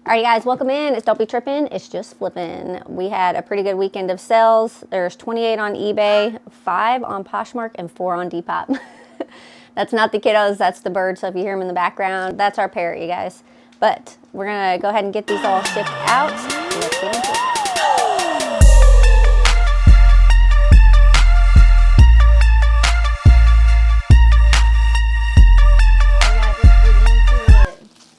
Alright guys, welcome in. It's Don't Be Trippin', it's just flipping. We had a pretty good weekend of sales. There's 28 on eBay, 5 on Poshmark, and 4 on Depop. That's not the kiddos, that's the birds, so if you hear them in the background, that's our parrot, you guys. But we're gonna go ahead and get these all shipped out. Let's get into it.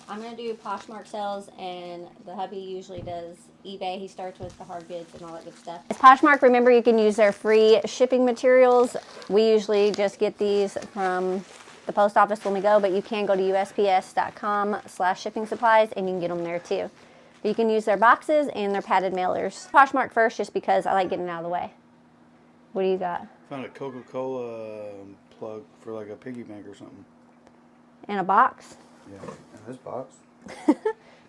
I'm going to do Poshmark sales, and the hubby usually does eBay. He starts with the hard goods and all that good stuff. Poshmark, remember you can use their free shipping materials. We usually just get these from the post office when we go, but you can go to usps.com/shipping supplies and you can get them there too. But you can use their boxes and their padded mailers. Poshmark first just because I like getting it out of the way. What do you got? Found a Coca-Cola plug for like a piggy bank or something. In a box? Yeah, in this box.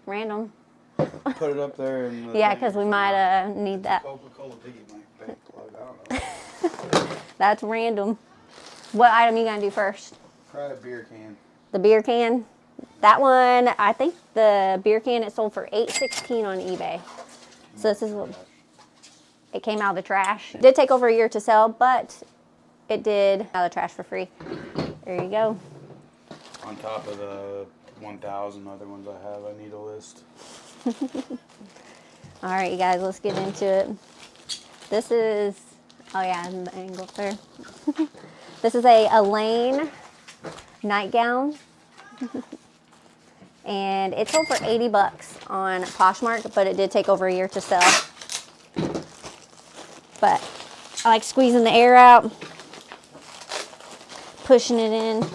Random. Put it up there. And yeah, because we might need that. Coca-Cola piggy bank plug. I don't know. That's random. What item you gonna do first? Try a beer can. The beer can. That one, I think the beer can it sold for $8.16 on eBay. So this is what it came out of the trash. It did take over a year to sell, but it did out of the trash for free. There you go. On top of the 1,000 other ones I have, I need a list. All right, you guys, let's get into it. This is, oh yeah, in the angle there. This is a Elaine nightgown. And it sold for 80 bucks on Poshmark, but it did take over a year to sell. But I like squeezing the air out, pushing it in.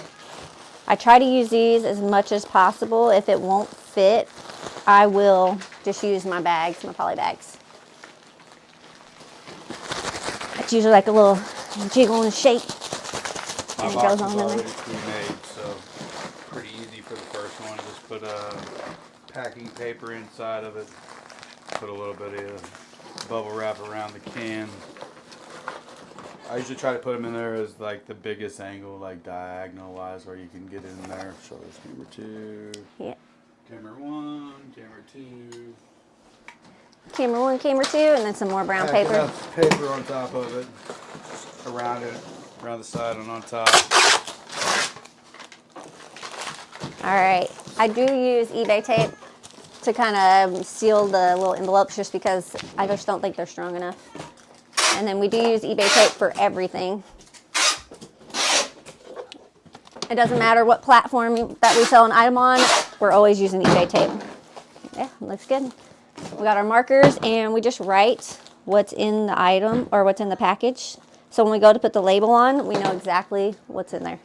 I try to use these as much as possible. If it won't fit, I will just use my bags, my poly bags. It's usually like a little jiggle and shake. And it goes on in there. Already pre-made, so pretty easy for the first one. Just put packing paper inside of it. Put a little bit of bubble wrap around the can. I usually try to put them in there as like the biggest angle, like diagonal wise, where you can get in there. So there's camera 2. Yeah. Camera 1, camera 2. Camera 1, camera 2, and then some more brown paper. Enough paper on top of it, around it, around the side and on top. All right, I do use eBay tape to kind of seal the little envelopes just because I just don't think they're strong enough. And then we do use eBay tape for everything. It doesn't matter what platform that we sell an item on, we're always using eBay tape. Yeah, looks good. We got our markers and we just write what's in the item or what's in the package. So when we go to put the label on, we know exactly what's in there.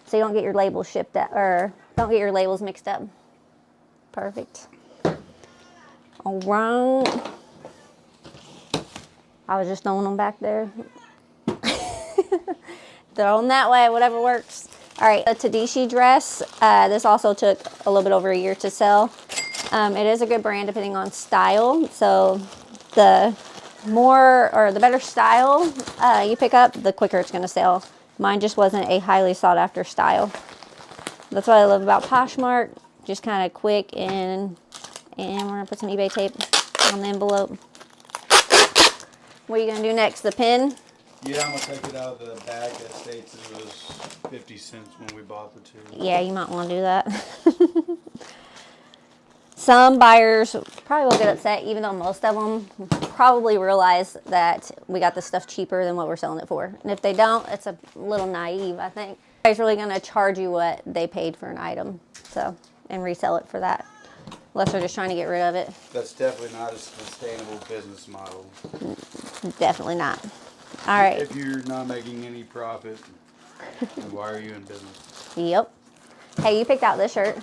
So you don't get your labels shipped out, or don't get your labels mixed up. Perfect. All right. I was just throwing them back there. Throw them that way, whatever works. All right, the Tadishi dress. This also took a little bit over a year to sell. It is a good brand depending on style. So the more or the better style you pick up, the quicker it's gonna sell. Mine just wasn't a highly sought after style. That's what I love about Poshmark. Just kind of quick and we're gonna put some eBay tape on the envelope. What are you going to do next? The pin? Yeah, I'm going to take it out of the bag that states it was 50 cents when we bought the 2. Yeah, you might want to do that. Some buyers probably will get upset, even though most of them probably realize that we got this stuff cheaper than what we're selling it for. And if they don't, it's a little naive, I think. Nobody's really going to charge you what they paid for an item, so, and resell it for that. Unless they're just trying to get rid of it. That's definitely not a sustainable business model. Definitely not. All right. If you're not making any profit, then why are you in business? Yep. Hey, you picked out this shirt.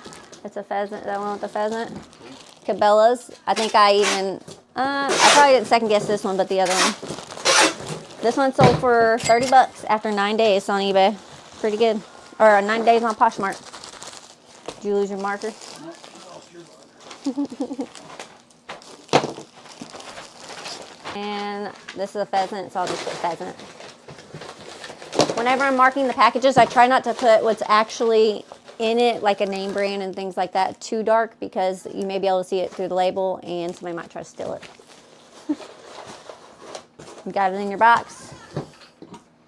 It's a pheasant. That one with the pheasant. Cabela's. I think I even, I probably didn't second guess this one, but the other one. This one sold for 30 bucks after 9 days on eBay. Pretty good. Or 9 days on Poshmark. Did you lose your marker? And this is a pheasant, so I'll just put pheasant. Whenever I'm marking the packages, I try not to put what's actually in it, like a name brand and things like that, too dark, because you may be able to see it through the label and somebody might try to steal it. You got it in your box.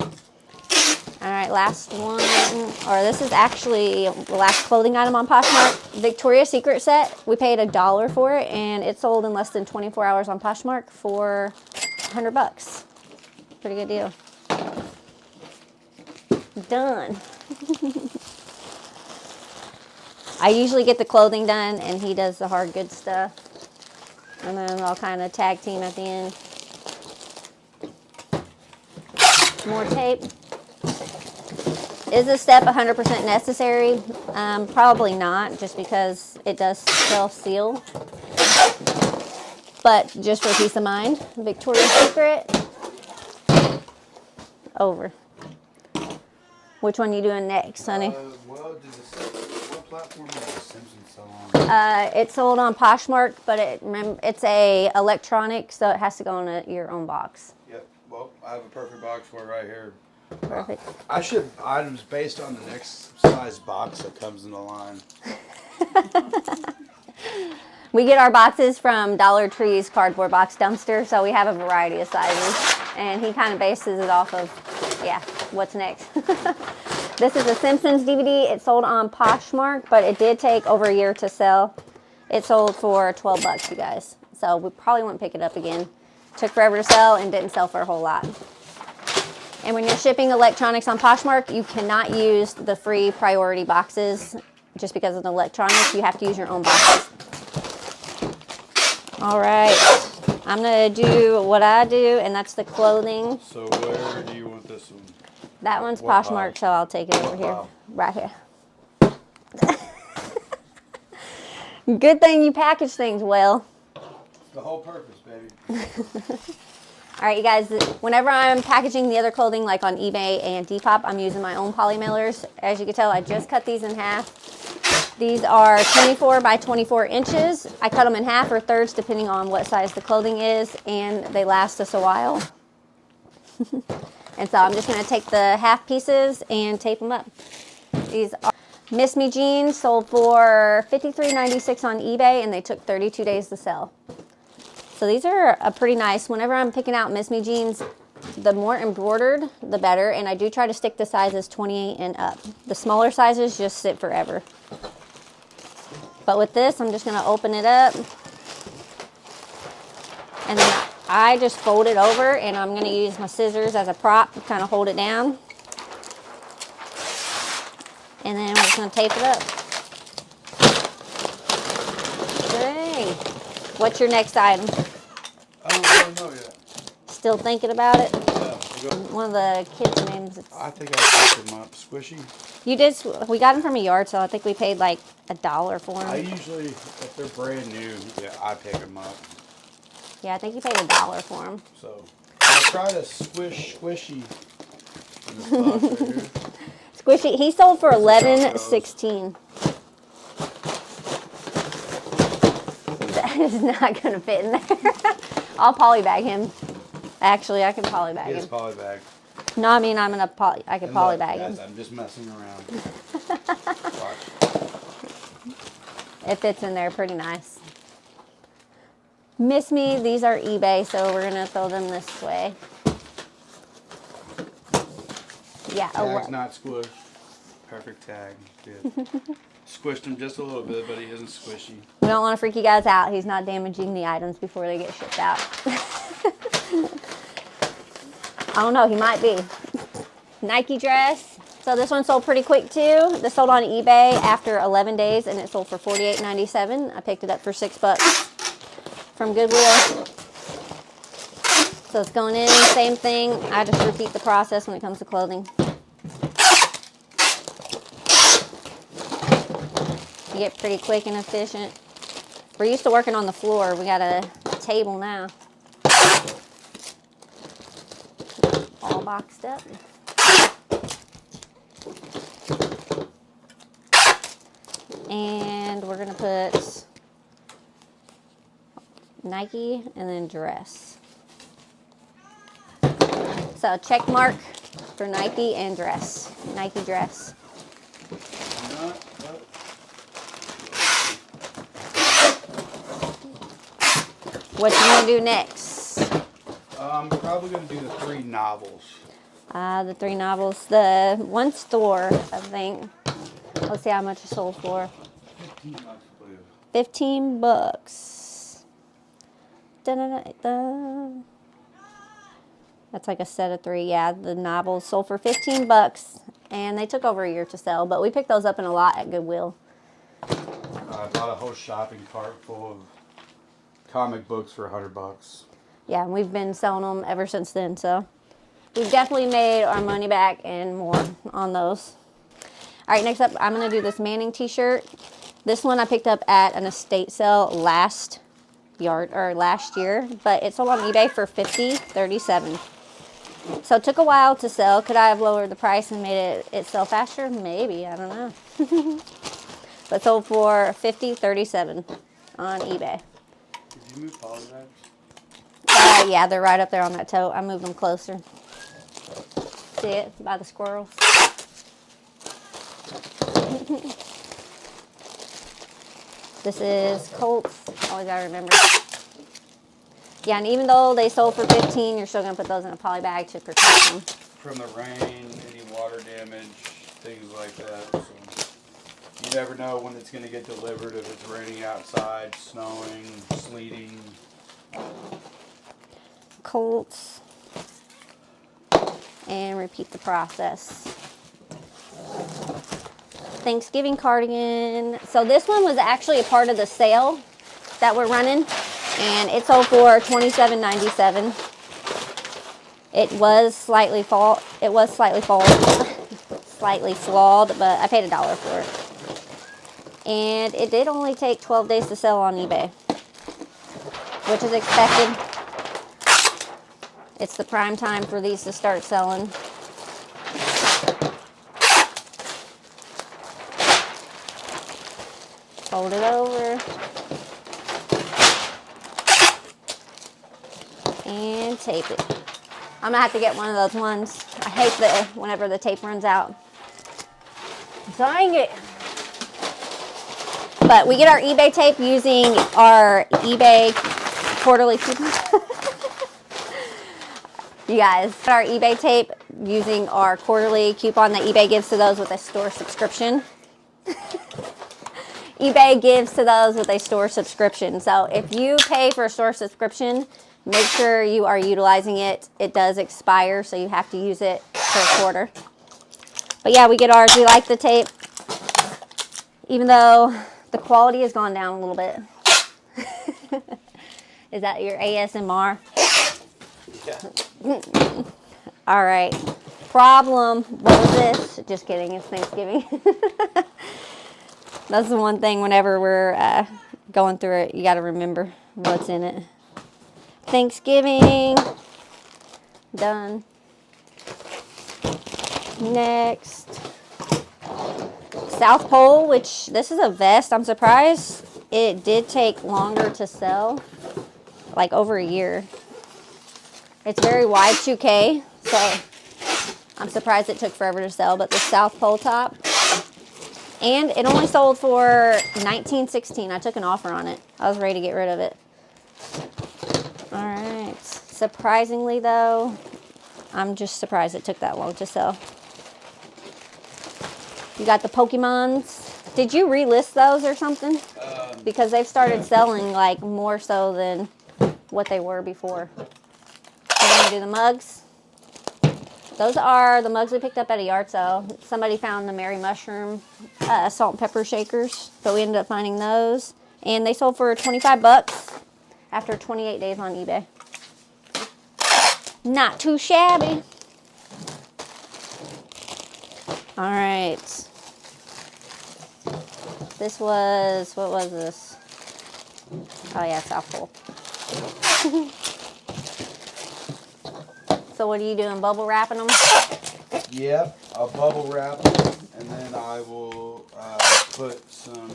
All right, last one, or this is actually the last clothing item on Poshmark. Victoria's Secret set. We paid $1 for it, and it sold in less than 24 hours on Poshmark for $100. Pretty good deal. Done. I usually get the clothing done, and he does the hard goods stuff. And then I'll kind of tag team at the end. More tape. Is this step 100% necessary? Probably not, just because it does self-seal. But just for peace of mind, Victoria's Secret. Over. Which one are you doing next, honey? What platform is the Simpsons sell on? It sold on Poshmark, but it's a electronic, so it has to go on your own box. Yep. Well, I have a perfect box for it right here. Perfect. I ship items based on the next size box that comes in the line. We get our boxes from Dollar Tree's cardboard box dumpster, so we have a variety of sizes. And he kind of bases it off of, yeah, what's next. This is a Simpsons DVD. It sold on Poshmark, but it did take over a year to sell. It sold for $12, you guys. So we probably wouldn't pick it up again. Took forever to sell and didn't sell for a whole lot. And when you're shipping electronics on Poshmark, you cannot use the free priority boxes just because of the electronics. You have to use your own boxes. All right. I'm going to do what I do, and that's the clothing. So where do you want this one? That one's What Poshmark, pile? so I'll take it over here. Pile? Right here. Good thing you package things well. The whole purpose, baby. All right, you guys, whenever I'm packaging the other clothing, like on eBay and Depop, I'm using my own poly mailers. As you can tell, I just cut these in half. These are 24 by 24 inches. I cut them in half or thirds, depending on what size the clothing is, and they last us a while. And so I'm just gonna take the half pieces and tape them up. These are Miss Me jeans, sold for $53.96 on eBay, and they took 32 days to sell. So these are a pretty nice. Whenever I'm picking out Miss Me jeans, the more embroidered, the better. And I do try to stick the sizes 28 and up. The smaller sizes just sit forever. But with this, I'm just going to open it up. And then I just fold it over, and I'm going to use my scissors as a prop to kind of hold it down. And then we're just going to tape it up. Dang. What's your next item? I don't really know yet. Still thinking about it? Yeah, One of the kids' names. I think I picked them up. Squishy. You did. We got them from a yard sale. I think we paid like $1 for them. I usually, if they're brand new, yeah, I pick them up. Yeah, I think you paid $1 for them. So I'll try to squishy in this box right here. Squishy. He sold for $11.16. That is not going to fit in there. I'll polybag him. Actually, I can polybag He is him. polybag. No, I mean I can polybag him. Guys, I'm just messing around. Watch. It fits in there pretty nice. Miss Me, these are eBay, so we're gonna throw them this way. Yeah, Tag's not squished. Perfect tag. Good. Squished him just a little bit, but he isn't squishy. we don't want to freak you guys out. He's not damaging the items before they get shipped out. I don't know, he might be. Nike dress. So this one sold pretty quick too. This sold on eBay after 11 days, and it sold for $48.97. I picked it up for $6 from Goodwill. So it's going in, same thing. I just repeat the process when it comes to clothing. You get pretty quick and efficient. We're used to working on the floor. We got a table now. All boxed up. And we're gonna put Nike and then dress. So check mark for Nike and dress. Nike dress. Not What you gonna do next? I'm probably gonna do the 3 novels. The 3 novels. The one store, I think. Let's see how much it sold for. 15 bucks, please. 15 bucks. Da-da-da-da. That's like a set of 3. Yeah, the novels sold for 15 bucks. And they took over a year to sell, but we picked those up in a lot at Goodwill. I bought a whole shopping cart full of comic books for 100 bucks. Yeah, and we've been selling them ever since then, so we've definitely made our money back and more on those. All right, next up, I'm gonna do this Manning t-shirt. This one I picked up at an estate sale last year, but it sold on eBay for $50.37. So it took a while to sell. Could I have lowered the price and made it sell faster? Maybe, I don't know. But sold for $50.37 on eBay. Did you move poly bags? Yeah, they're right up there on that tote. I moved them closer. See it by the squirrels? This is Colts. Always gotta remember. Yeah, and even though they sold for 15, you're still gonna put those in a poly bag to protect them. From the rain, any water damage, things like that. So you never know when it's gonna get delivered, if it's raining outside, snowing, sleeting. Colts. And repeat the process. Thanksgiving cardigan. So this one was actually a part of the sale that we're running, and it sold for $27.97. It was slightly flawed, slightly flawed, but I paid $1 for it. And it did only take 12 days to sell on eBay, which is expected. It's the prime time for these to start selling. Fold it over. And tape it. I'm gonna have to get one of those ones. I hate whenever the tape runs out. Dang it. But we get our eBay tape using our eBay quarterly coupon. You guys, our eBay tape using our quarterly coupon that eBay gives to those with a store subscription. eBay gives to those with a store subscription. So if you pay for a store subscription, make sure you are utilizing it. It does expire, so you have to use it for a quarter. But yeah, we get ours. We like the tape, even though the quality has gone down a little bit. Is that your ASMR? Yeah. All right. Problem. What was this? Just kidding. It's Thanksgiving. That's the one thing whenever we're going through it, you got to remember what's in it. Thanksgiving. Done. Next. South Pole, which this is a vest. I'm surprised it did take longer to sell. Like over a year. It's very Y2K, so I'm surprised it took forever to sell. But the South Pole top. And it only sold for $19.16. I took an offer on it. I was ready to get rid of it. All right. Surprisingly, though, I'm just surprised it took that long to sell. You got the Pokemons. Did you relist those or something? Because they've started selling like more so than what they were before. We're going to do the mugs. Those are the mugs we picked up at a yard sale. Somebody found the Mary Mushroom salt and pepper shakers, so we ended up finding those. And they sold for 25 bucks after 28 days on eBay. Not too shabby. All right. This was, what was this? Oh yeah, South Pole. So what are you doing, bubble wrapping them? Yep, I'll bubble wrap them, and then I will put some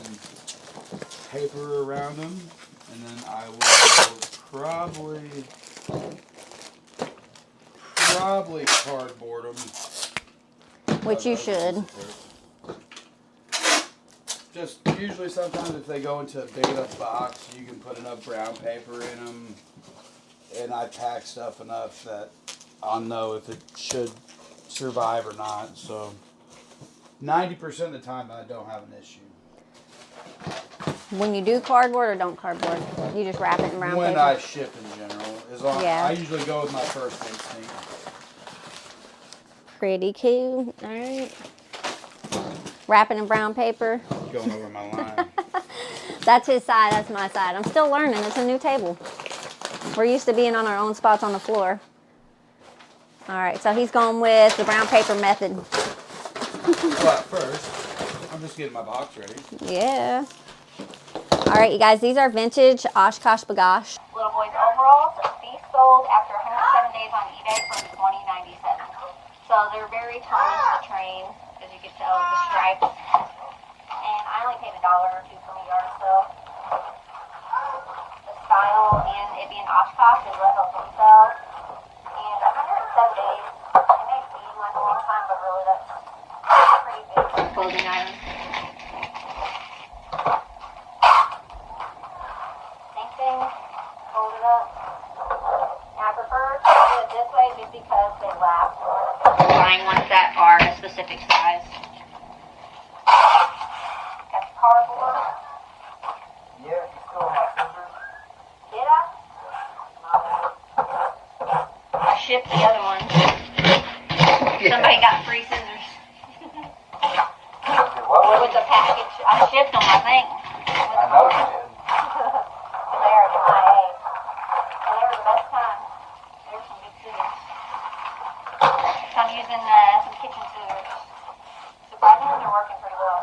paper around them, and then I will probably cardboard them. Which you should. Just usually sometimes if they go into a big enough box, you can put enough brown paper in them. And I pack stuff enough that I'll know if it should survive or not. So 90% of the time I don't have an issue. When you do cardboard or don't cardboard? You just wrap it in brown paper? When I ship in general. Yeah. I usually go with my first instinct. Pretty cool. All right. Wrap it in brown paper. Going over my line. That's his side, that's my side. I'm still learning. It's a new table. We're used to being on our own spots on the floor. All right, so he's going with the brown paper method. Well, first, I'm just getting my box ready. Yeah. All right, you guys, these are vintage Oshkosh Bagosh. Little boys overalls. These sold after 107 days on eBay for $20.97. So they're very toned to the train, as you can tell with the stripes. And I only paid $1 or $2 from a yard sale. The style and it being Oshkosh is what helps them sell. And 107 days, it may seem like a long time, but really that's pretty big clothing item. Same thing, fold it up. And I prefer to do it this way just because they last more than buying ones that are a specific size. Got the cardboard. Yeah, you still have my scissors? Did I? I shipped the other one. Somebody got free scissors. With the package. I shipped them, I think. I know you did. They are MIA. And they were the best kind. They were some good scissors. So I'm using some kitchen scissors. Surprisingly, they're working pretty well.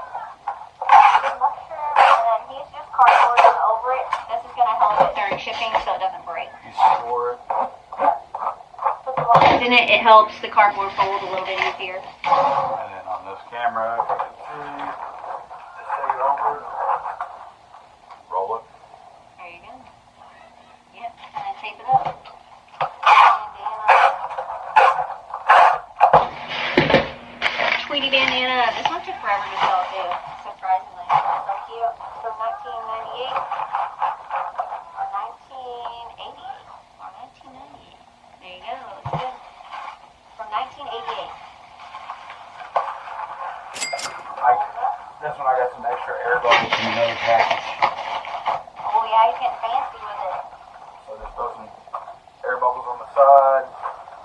And then he's just cardboard over it. This is going to help it during shipping so it doesn't break. You store it. Put the lines in it. It helps the cardboard fold a little bit easier. And then on this camera, if you can see, just take it over and roll it. There you go. Yep. And then tape it up. Tweety bandana. This one took forever to sell too, surprisingly. So cute. From 1998 or 1988 or 1998. There you go. Looks good. From 1988. This one I got some extra air bubbles from another package. Oh yeah, he's getting fancy with it. So just throw some air bubbles on the side.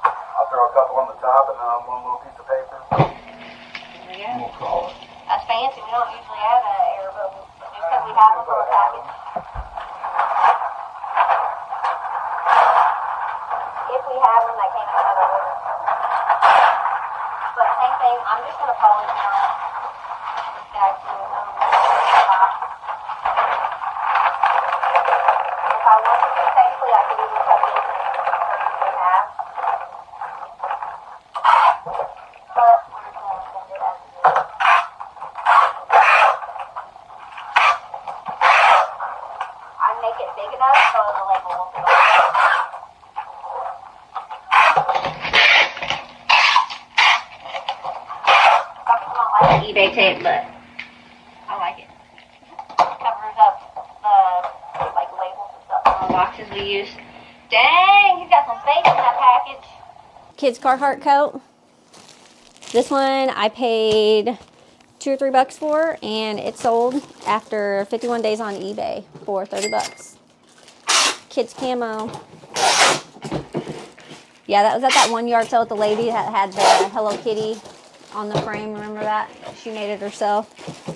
I'll throw a couple on the top and then on one little piece of paper. There you go. We'll call it. That's fancy. We don't usually have air bubbles. Just because we have them for a package. If we have them, that came in another order. But same thing, I'm just going to follow them on this guy too. If I wanted to, technically, I could even cut these in half. But we're just going to send it as it is. I make it big enough so the label won't fit on. Some people don't like the eBay tape, but I like it. Covers up the labels and stuff on the boxes we use. Dang, he's got some space in that package. Kids Carhartt coat. This one I paid $2 or $3 for, and it sold after 51 days on eBay for $30. Kids camo. Yeah, that was at that one yard sale with the lady that had the Hello Kitty on the frame. Remember that? She made it herself.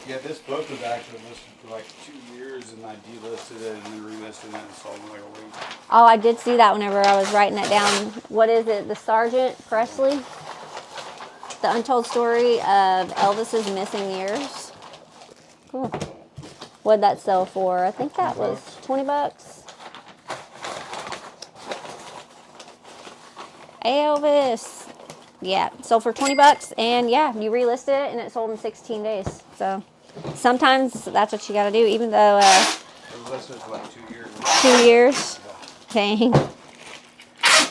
Yeah, this book was actually listed for like 2 years and I delisted it and then relisted it and sold it in like a week. Oh, I did see that whenever I was writing it down. What is it? The Sergeant Presley? The Untold Story of Elvis's Missing Years. Cool. What'd that sell for? I think that was $20. Elvis. Yeah, sold for $20, and yeah, you relisted it and it sold in 16 days. So sometimes that's what you got to do, even though It was listed for like 2 years. 2 years. Dang.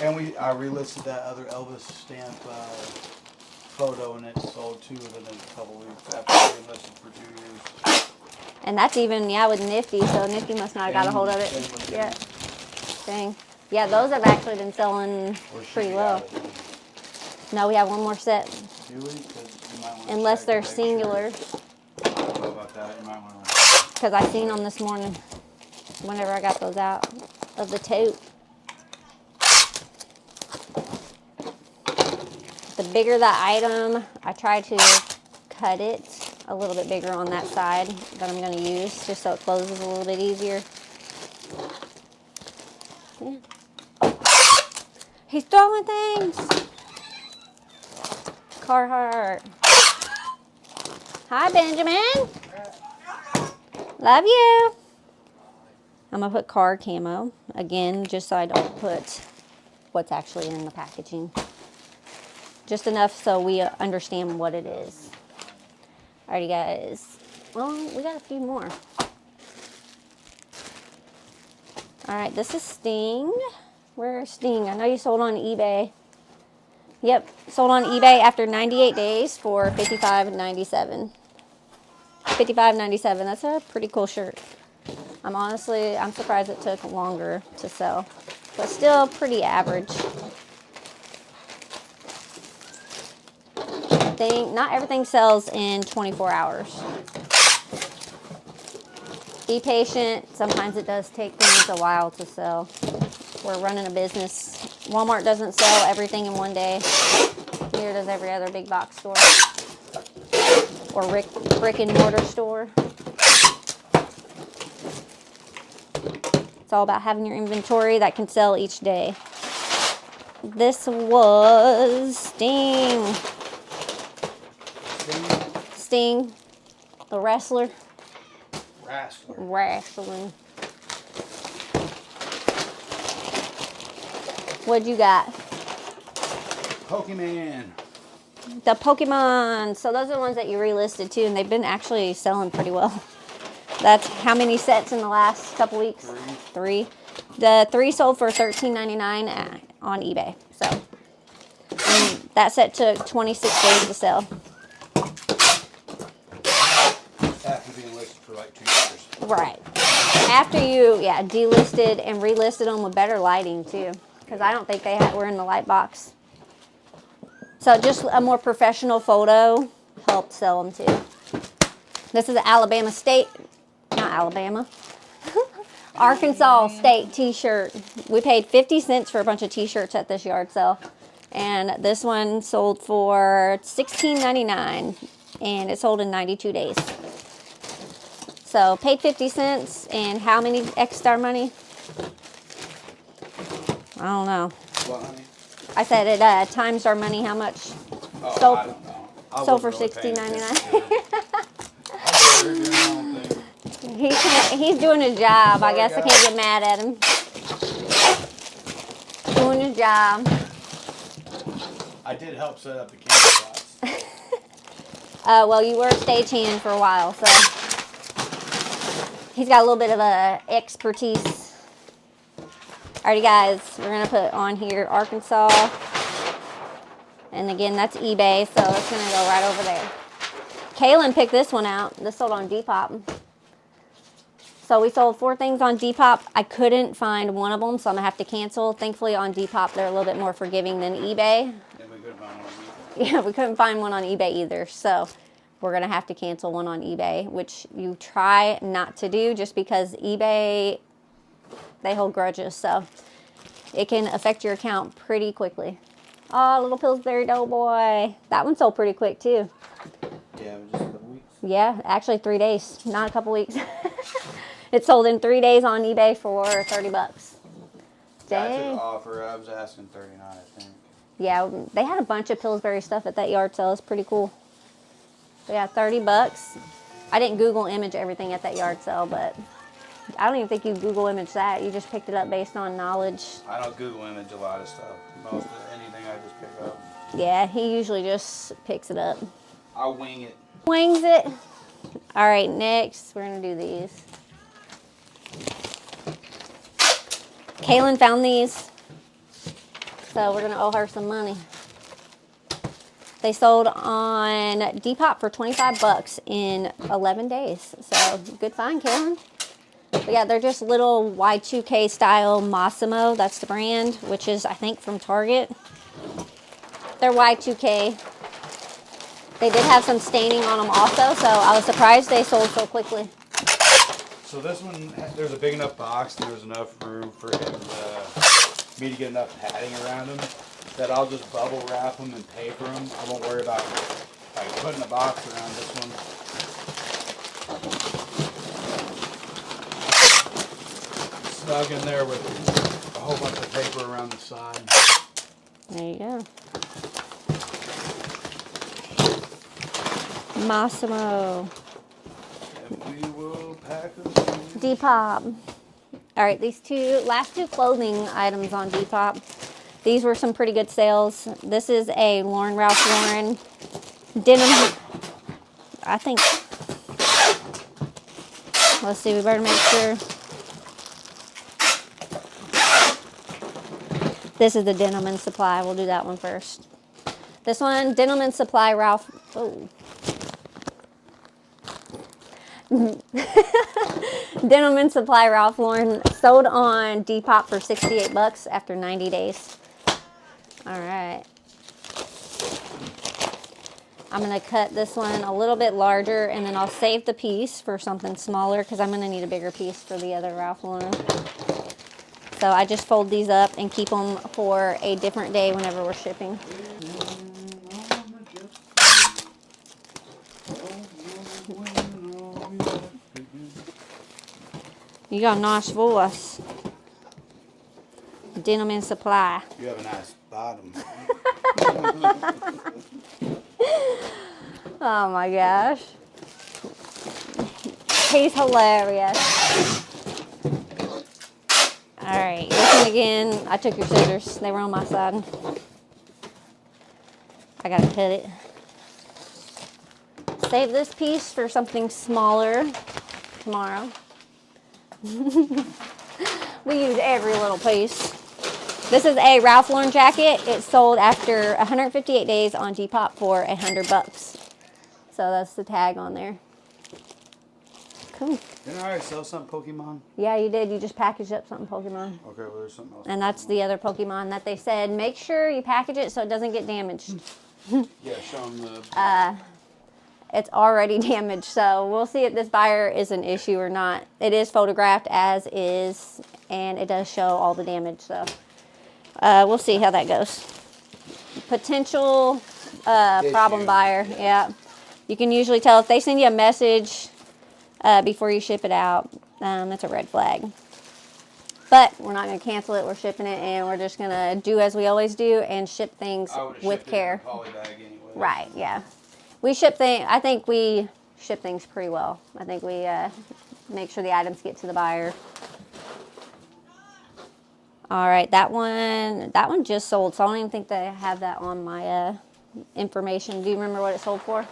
And I relisted that other Elvis stamp photo and it sold too within a couple weeks after I relisted for 2 years. And that's even, yeah, with Nifty, so Nifty must not have got a hold of it. Yeah. Dang. Yeah, those have actually been selling pretty well. No, we have one more set. Do we? 'Cause you might wanna Unless check they're to make singular. Sure. I don't know about that. You might want to. Because I seen them this morning whenever I got those out of the tote. The bigger the item, I try to cut it a little bit bigger on that side that I'm going to use, just so it closes a little bit easier. Yeah. He's throwing things. Carhartt. Hi, Benjamin. Love you. I'm going to put car camo again, just so I don't put what's actually in the packaging. Just enough so we understand what it is. Alrighty, guys. Well, we got a few more. Alright, this is Sting. Where's Sting? I know you sold on eBay. Yep, sold on eBay after 98 days for $55.97. $55.97. That's a pretty cool shirt. I'm surprised it took longer to sell, but still pretty average. Not everything sells in 24 hours. Be patient. Sometimes it does take things a while to sell. We're running a business. Walmart doesn't sell everything in one day. Neither does every other big box store or brick and mortar store. It's all about having your inventory that can sell each day. This was Sting. Sting, the wrestler. Wrestling. What'd you got? Pokemon. The Pokemon. So those are the ones that you relisted too, and they've been actually selling pretty well. That's how many sets in the last couple weeks? 3. The 3 sold for $13.99 on eBay. So and that set took 26 days to sell. After being listed for like 2 years. Right. After you, delisted and relisted them with better lighting too, because I don't think they were in the light box. So just a more professional photo helped sell them too. This is an Alabama State, not Alabama, Arkansas State t-shirt. We paid 50 cents for a bunch of t-shirts at this yard sale. And this one sold for $16.99 and it sold in 92 days. So paid 50 cents and how many extra money? I don't know. What, honey? I said it times our money how much? Oh, Sold, I don't know. sold for $16.99. He's doing his job. I guess I can't get mad at him. Doing his job. I did help set up the camera spots. Well, you were a stagehand for a while, so he's got a little bit of expertise. Alrighty, guys, we're gonna put on here Arkansas, and again, that's eBay, so it's gonna go right over there. Kaylin picked this one out. This sold on Depop. So we sold 4 things on Depop. I couldn't find one of them, so I'm gonna have to cancel. Thankfully, on Depop, they're a little bit more forgiving than eBay. And we couldn't find one either. Yeah, we couldn't find one on eBay either, so we're gonna have to cancel one on eBay, which you try not to do just because eBay, they hold grudges, so it can affect your account pretty quickly. Oh, little Pillsbury Doughboy. That one sold pretty quick too. Yeah, it was just a couple weeks. Yeah, actually 3 days, not a couple weeks. It sold in 3 days on eBay for $30. I took Dang. an offer. I was asking $39, I think. Yeah, they had a bunch of Pillsbury stuff at that yard sale. It's pretty cool. So yeah, $30. I didn't Google image everything at that yard sale, but I don't even think you Google image that. You just picked it up based on knowledge. I don't Google image a lot of stuff. Most of anything I just pick up. Yeah, he usually just picks it up. I wing it. Wings it. All right, next we're gonna do these. Kaylin found these, so we're gonna owe her some money. They sold on Depop for 25 bucks in 11 days. So good find, Karen. But yeah, they're just little Y2K style Massimo. That's the brand, which is, I think, from Target. They're Y2K. They did have some staining on them also, so I was surprised they sold so quickly. So this one, there's a big enough box and there's enough room for him me to get enough padding around him that I'll just bubble wrap them and paper them. I won't worry about like putting a box around this one. Snug in there with a whole bunch of paper around the side. There you go. Massimo. And we will pack them. Depop. All right, these last two clothing items on Depop. These were some pretty good sales. This is a Ralph Lauren denim. I think. Let's see. We better make sure. This is the Denim and Supply. We'll do that one first. This one, Denim and Supply Ralph. Oh. Denim and Supply Ralph Lauren sold on Depop for 68 bucks after 90 days. All right. I'm going to cut this one a little bit larger, and then I'll save the piece for something smaller because I'm going to need a bigger piece for the other Ralph Lauren. So I just fold these up and keep them for a different day whenever we're shipping. You got a nice voice. Denim and Supply. You have a nice bottom. Oh my gosh. He's hilarious. Alright, listen again. I took your scissors. They were on my side. I gotta cut it. Save this piece for something smaller tomorrow. We use every little piece. This is a Ralph Lauren jacket. It sold after 158 days on Depop for 100 bucks. So that's the tag on there. Cool. Didn't I already sell something Pokemon? Yeah, you did. You just packaged up something Pokemon. Okay, well there's something else. And that's the other Pokemon that they said, make sure you package it so it doesn't get damaged. Yeah, show them the... It's already damaged, so we'll see if this buyer is an issue or not. It is photographed as is, and it does show all the damage, so we'll see how that goes. Potential problem buyer, yeah. You can usually tell if they send you a message before you ship it out. That's a red flag. But we're not going to cancel it. We're shipping it, and we're just going to do as we always do and ship things with care. Poly bag anyway. Right, yeah. We ship things, I think we ship things pretty well. I think we make sure the items get to the buyer. All right, that one just sold, so I don't even think they have that on my information. Do you remember what it sold for?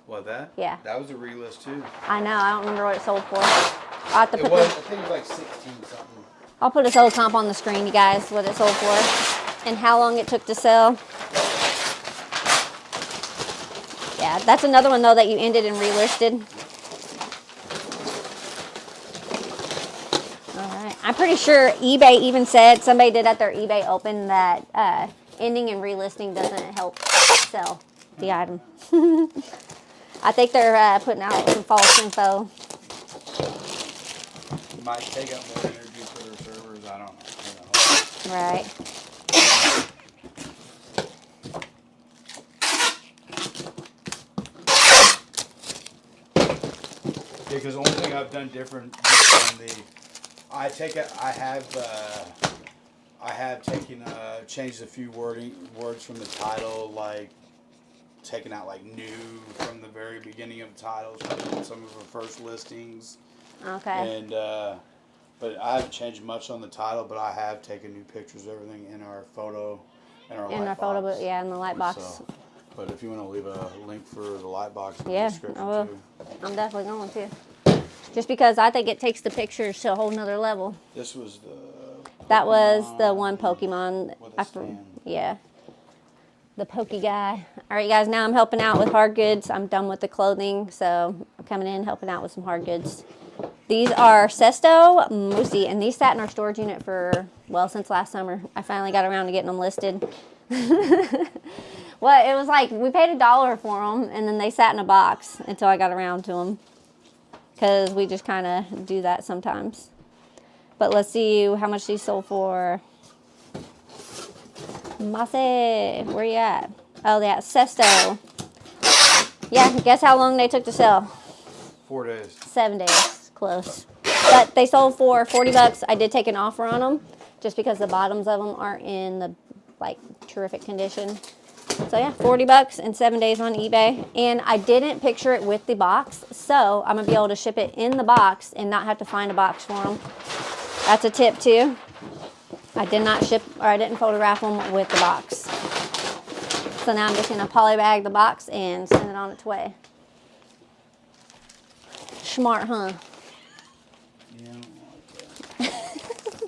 What, that? Yeah. That was a relist too. I know, I don't remember what it sold for. I'll have to put I think it was like 16 something. I'll put a sold comp on the screen, you guys, what it sold for and how long it took to sell. Yeah, that's another one though that you ended and relisted. All right, I'm pretty sure eBay even said, somebody did at their eBay open that ending and relisting doesn't help sell the item. I think they're putting out some false info. Might take up more energy for their servers, I don't know. Right. Because the only thing I've done different on I have taken changed a few words from the title, like taken out like new from the very beginning of the titles from some of our first listings. Okay. And but I haven't changed much on the title, but I have taken new pictures of everything in our photo in our box. Yeah, in the light box. So, but if you want to leave a link for the light box in the Yeah, description I will. too. I'm definitely going to. Just because I think it takes the pictures to a whole nother level. This was the That was the one Pokemon. with a stand. Yeah. The Pokey guy. All right, guys, now I'm helping out with hard goods. I'm done with the clothing, so I'm coming in helping out with some hard goods. These are Sesto Moosey, and these sat in our storage unit for, well, since last summer. I finally got around to getting them listed. Well, it was like we paid $1 for them, and then they sat in a box until I got around to them, because we just kind of do that sometimes. But let's see how much these sold for. Mase, where you at? Oh, yeah, Sesto. Yeah, guess how long they took to sell? 4 days. 7 days, close. But they sold for 40 bucks. I did take an offer on them, just because the bottoms of them aren't in the like terrific condition. So yeah, 40 bucks in 7 days on eBay. And I didn't picture it with the box, so I'm gonna be able to ship it in the box and not have to find a box for them. That's a tip too. I did not ship, or I didn't photograph them with the box. So now I'm just gonna polybag the box and send it on its way. Smart, huh? Yeah, I don't like that.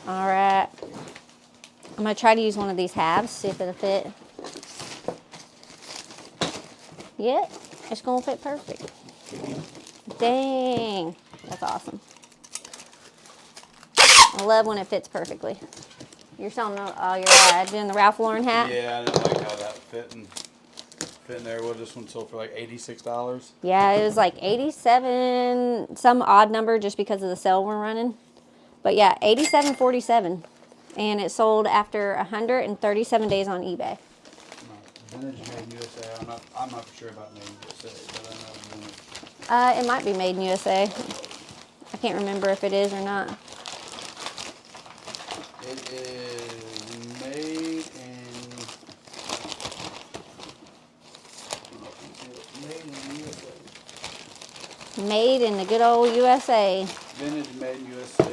All right. I'm gonna try to use one of these halves, see if it'll fit. Yep, it's gonna fit perfect. Dang, that's awesome. I love when it fits perfectly. You're selling, oh, you're right, doing the Ralph Lauren hat? Yeah, I didn't like how that fit in there. Well, this one sold for like $86. Yeah, it was like 87, some odd number just because of the sale we're running. But yeah, 87.47. And it sold after 137 days on eBay. Vintage made in USA. I'm not for sure about made in USA, but I know vintage. It might be made in USA. I can't remember if it is or not. It is made in USA. Made in the good old USA. Vintage made in USA.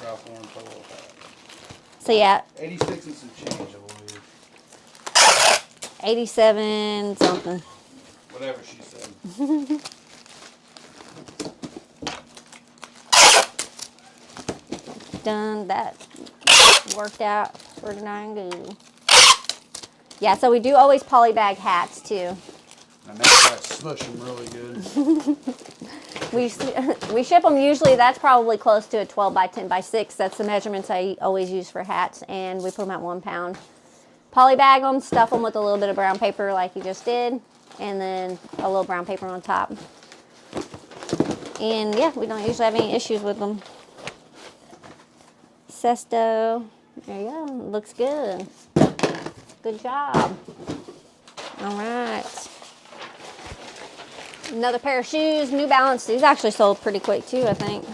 Ralph Lauren polo hat. So yeah, 86 and some change, I believe. 87 something. Whatever she said. Done that. Worked out pretty darn good. Yeah, so we do always polybag hats too. I make that smush them really good. We ship them usually, that's probably close to a 12 by 10 by 6. That's the measurements I always use for hats, and we put them at 1 pound. Polybag them, stuff them with a little bit of brown paper like you just did, and then a little brown paper on top. And yeah, we don't usually have any issues with them. Sesto, there you go, looks good. Good job. All right. Another pair of shoes, New Balance. These actually sold pretty quick too, I think.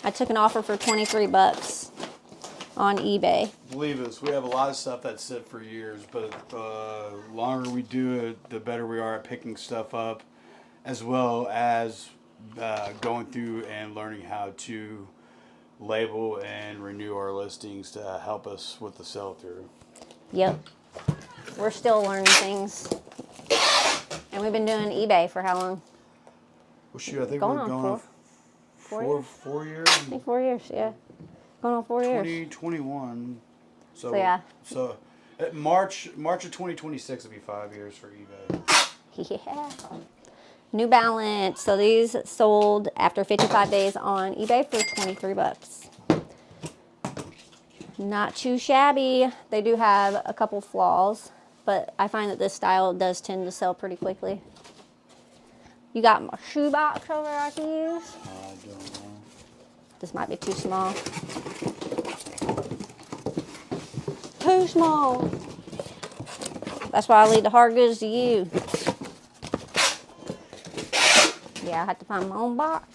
I took an offer for 23 bucks on eBay. Believe us, we have a lot of stuff that's sit for years, but the longer we do it, the better we are at picking stuff up, as well as going through and learning how to label and renew our listings to help us with the sell-through. Yep. We're still learning things. And we've been doing eBay for how long? Well, shoot, I think Going we're on going four years? 4 years. I think 4 years, yeah. Going on 4 years. 2021. So yeah. So March of 2026 will be 5 years for eBay. Yeah. New Balance. So these sold after 55 days on eBay for 23 bucks. Not too shabby. They do have a couple flaws, but I find that this style does tend to sell pretty quickly. You got a shoe box over I can use? I don't know. This might be too small. Too small. That's why I leave the hard goods to you. Yeah, I have to find my own box.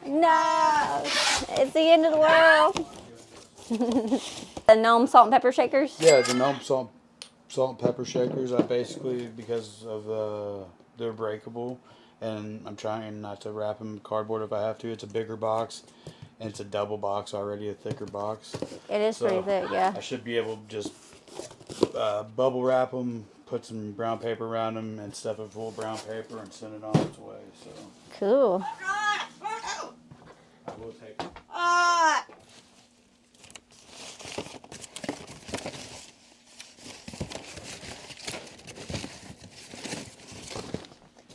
No, it's the end of the world. The Gnome salt and pepper shakers? Yeah, the Gnome salt and pepper shakers. I basically, because of they're breakable, and I'm trying not to wrap them in cardboard if I have to. It's a bigger box, and it's a double box already, a thicker box. It is pretty thick, yeah. I should be able to just bubble wrap them, put some brown paper around them, and stuff it full of brown paper and send it on its way. So Cool. I will take it.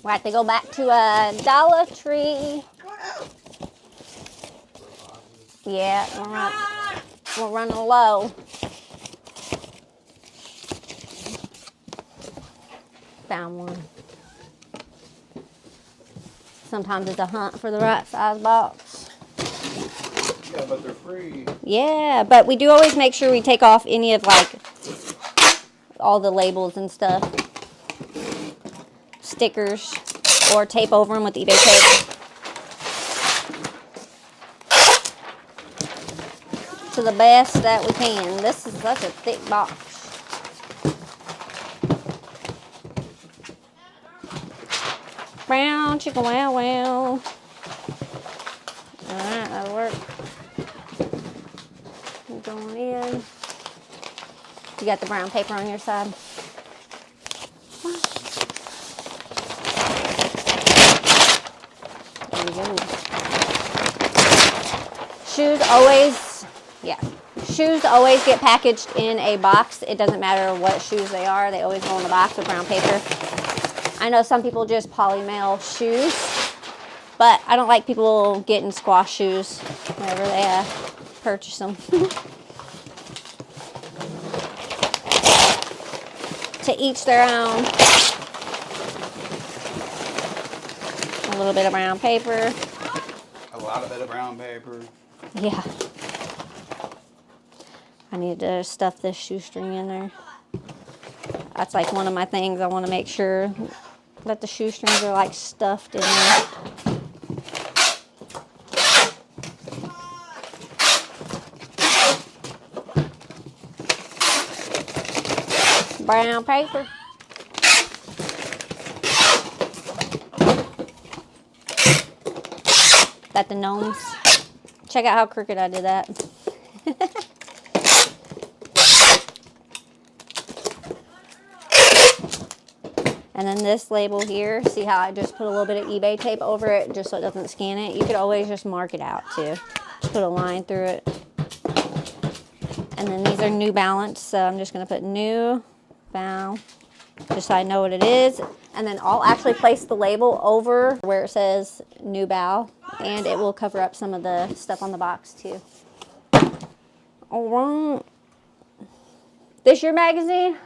We have to go back to a Dollar Tree. Yeah, we're running low. Found one. Sometimes it's a hunt for the right size box. Yeah, but they're free. Yeah, but we do always make sure we take off any of like all the labels and stuff. Stickers or tape over them with eBay tape. To the best that we can. This is such a thick box. Brown chicken wow wow. Alright, that'll work. Going in. You got the brown paper on your side. There you go. Shoes always, yeah. Shoes always get packaged in a box. It doesn't matter what shoes they are. They always go in a box with brown paper. I know some people just poly mail shoes, but I don't like people getting squash shoes whenever they purchase them. To each their own. A little bit of brown paper. A lot of brown paper. Yeah. I need to stuff this shoestring in there. That's like one of my things. I want to make sure that the shoestrings are like stuffed in there. Brown paper. Got the gnomes. Check out how crooked I did that. And then this label here, see how I just put a little bit of eBay tape over it just so it doesn't scan it? You could always just mark it out too. Just put a line through it. And then these are New Balance, so I'm just going to put New Balance, just so I know what it is. And then I'll actually place the label over where it says New Balance, and it will cover up some of the stuff on the box too. All right. This your magazine?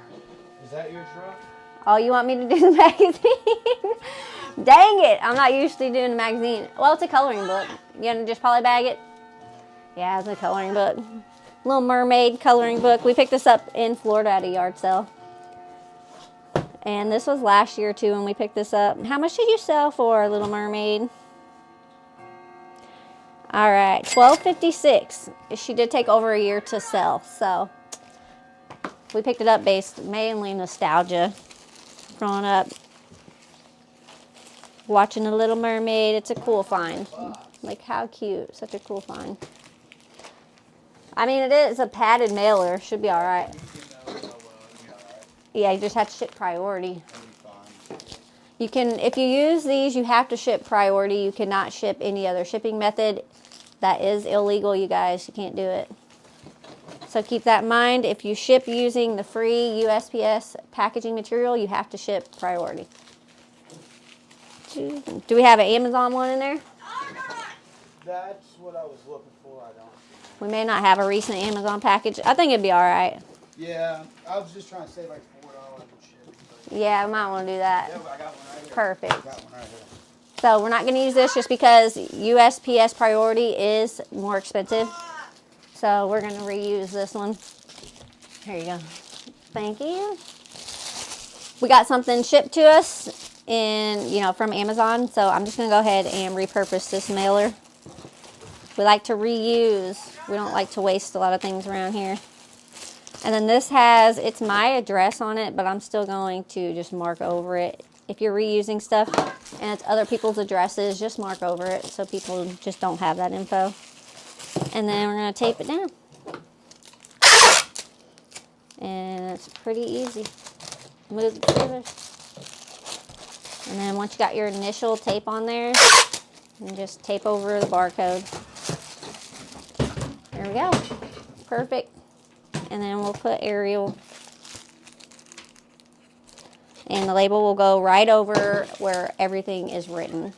Is that your truck? Oh, you want me to do the magazine? Dang it, I'm not used to doing the magazine. Well, it's a coloring book. You gonna just poly bag it? Yeah, it's a coloring book. Little mermaid coloring book. We picked this up in Florida at a yard sale. And this was last year too when we picked this up. How much did you sell for Little Mermaid? All right, $12.56. She did take over a year to sell, so we picked it up based mainly nostalgia. Growing up, watching The Little Mermaid. It's a cool find. Like, how cute. Such a cool find. I mean, it is a padded mailer. Should be all right. Yeah, you just have to ship priority. You can, if you use these, you have to ship priority. You cannot ship any other shipping method. That is illegal, you guys. You can't do it. So keep that in mind. If you ship using the free USPS packaging material, you have to ship priority. Do we have an Amazon one in there? That's what I was looking for. I don't. We may not have a recent Amazon package. I think it'd be all right. Yeah, I was just trying to save like $4 and shit. Yeah, I might want to do that. Yeah, I got one right here. Perfect. I got one right here. So we're not going to use this just because USPS priority is more expensive. So we're going to reuse this one. Here you go. Thank you. We got something shipped to us from Amazon. So I'm just going to go ahead and repurpose this mailer. We like to reuse. We don't like to waste a lot of things around here. And then this it's my address on it, but I'm still going to just mark over it. If you're reusing stuff and it's other people's addresses, just mark over it so people just don't have that info. And then we're going to tape it down. And it's pretty easy. Move the scissors. And then once you got your initial tape on there, you just tape over the barcode. There we go. Perfect. And then we'll put Arial And the label will go right over where everything is written.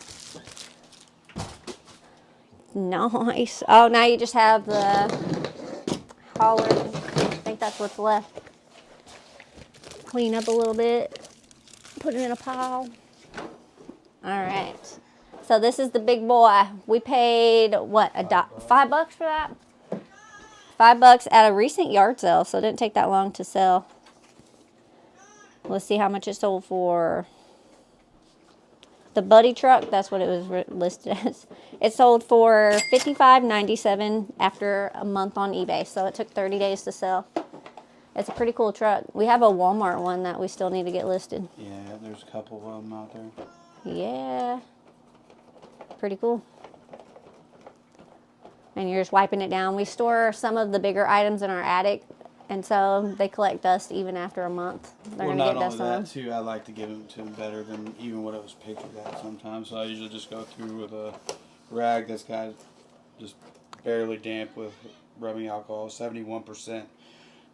Nice. Oh, now you just have the collar. I think that's what's left. Clean up a little bit. Put it in a pile. All right. So this is the big boy. We paid, what, $5 for that? $5 at a recent yard sale, so it didn't take that long to sell. Let's see how much it sold for. The Buddy truck, that's what it was listed as. It sold for $55.97 after a month on eBay, so it took 30 days to sell. It's a pretty cool truck. We have a Walmart one that we still need to get listed. Yeah, there's a couple of them out there. Yeah. Pretty cool. And you're just wiping it down. We store some of the bigger items in our attic, and so they collect dust even after a month. They're Well, gonna not get dust only on that, too, I like to give them to them better than even what it was pictured at sometimes. So I usually just go through with a rag that's got just barely damp with rubbing alcohol, 71%.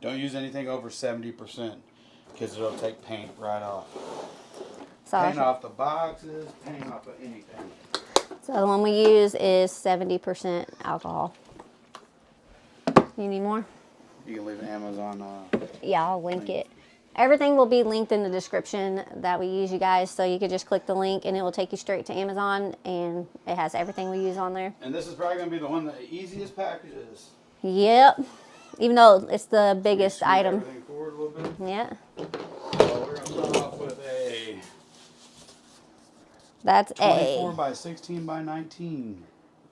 Don't use anything over 70% because it'll take paint right off. So Paint off the boxes, paint off of anything. So the one we use is 70% alcohol. You need more? You can leave an Amazon. Yeah, I'll link it. Everything will be linked in the description that we use, you guys. So you could just click the link and it will take you straight to Amazon, and it has everything we use on there. And this is probably going to be the one that the easiest packages. Yep. Even though it's the biggest item. Everything forward a little bit. Yeah. So we're going to start off with a That's 24 by 16 by 19.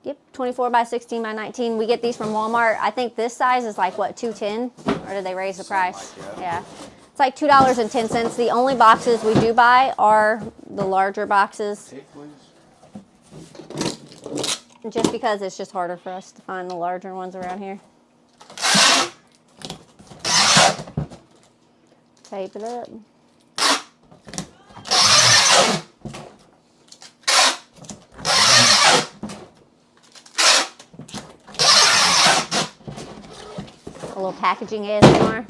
Yep, 24 by 16 by 19. We get these from Walmart. I think this size is like, what, $2.10? Or did they raise the price? Like that. Yeah. It's like $2.10. The only boxes we do buy are the larger boxes. Take, please. Just because it's just harder for us to find the larger ones around here. Tape it up. A little packaging ASMR.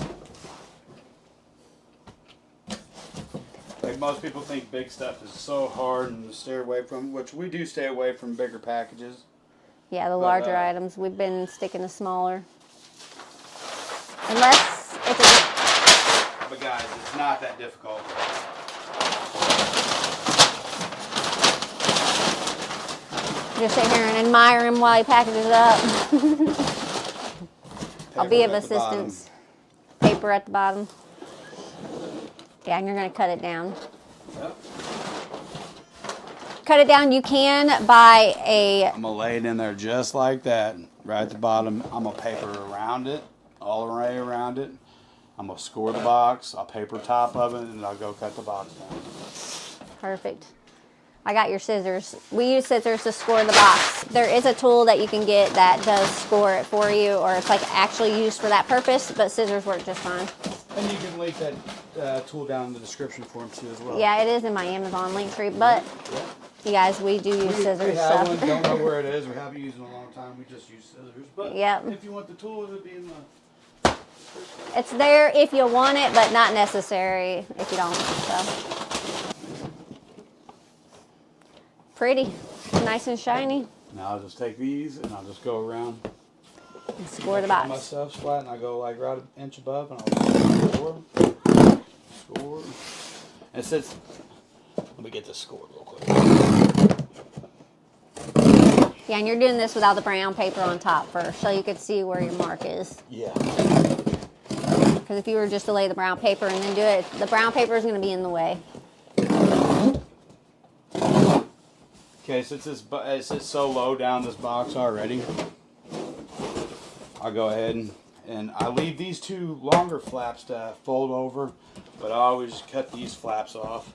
Like most people think big stuff is so hard and to stay away from, which we do stay away from bigger packages. Yeah, the larger items. We've been sticking to smaller. Unless it's a... But guys, it's not that difficult. Just sit here and admire him while he packages it up. I'll be of assistance. Paper at the bottom. Yeah, and you're going to cut it down. Yep. Cut it down. You can buy a... I'm going to lay it in there just like that, right at the bottom. I'm going to paper around it, all the way around it. I'm going to score the box. I'll paper top of it, and I'll go cut the box down. Perfect. I got your scissors. We use scissors to score the box. There is a tool that you can get that does score it for you, or it's like actually used for that purpose, but scissors work just fine. And you can link that tool down in the description for them too as well. Yeah, it is in my Amazon link tree, but you guys, we do use scissors. We have one, don't know where it is, we haven't used it in a long time, we just use scissors. But if you want the tool, it'll be in the... It's there if you want it, but not necessary if you don't. So pretty, nice and shiny. Now I'll just take these and I'll just go around and score the box. Myself flat, and I go like right an inch above, and I'll score. And since, let me get this scored real quick. Yeah, and you're doing this without the brown paper on top first, so you could see where your mark is. Yeah. Because if you were just to lay the brown paper and then do it, the brown paper is going to be in the way. Okay, since it's so low down this box already, I'll go ahead and I leave these two longer flaps to fold over, but I always cut these flaps off.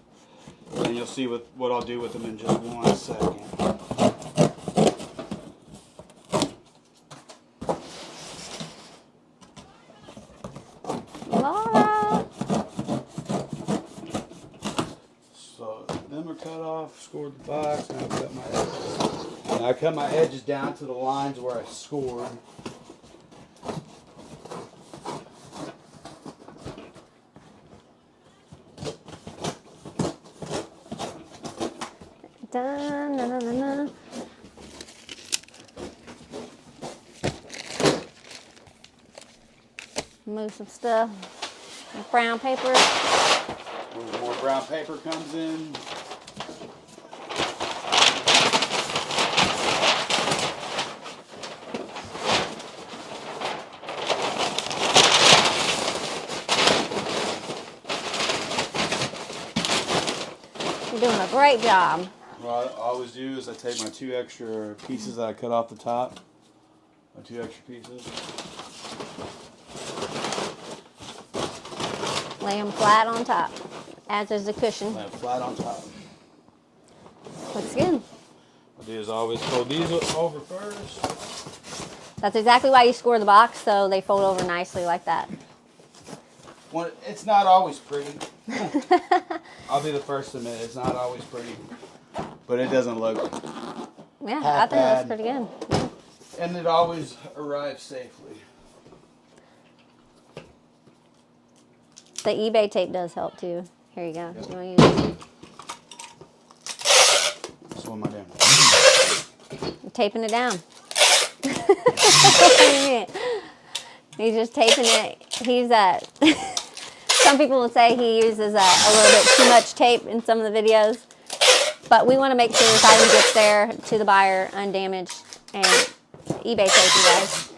And you'll see what I'll do with them in just 1 second. So them are cut off, scored the box, and I cut my edges. And I cut my edges down to the lines where I scored. Move some stuff. Brown paper. More brown paper comes in. You're doing a great job. What I always do is I take my 2 extra pieces that I cut off the top. My 2 extra pieces. Lay them flat on top, as is the cushion. Lay them flat on top. Looks good. What I do is I always fold these over first. That's exactly why you score the box, so they fold over nicely like that. Well, it's not always pretty. I'll be the first to admit it's not always pretty, but it doesn't look. Yeah, I think that's pretty good. And it always arrives safely. The eBay tape does help too. Here you go. Yep. You want to use it? So what am I doing? You're taping it down. What do you mean? He's just taping it. He's some people will say he uses a little bit too much tape in some of the videos, but we want to make sure this item gets there to the buyer undamaged. And eBay tape, you guys.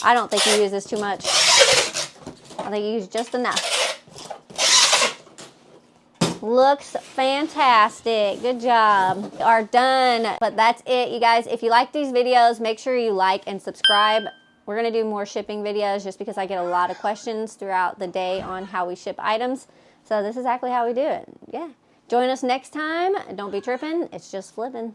I don't think he uses too much. I think you use just enough. Looks fantastic. Good job. We are done. But that's it, you guys. If you like these videos, make sure you like and subscribe. We're going to do more shipping videos just because I get a lot of questions throughout the day on how we ship items. So this is exactly how we do it. Yeah. Join us next time. Don't be tripping. It's just flipping.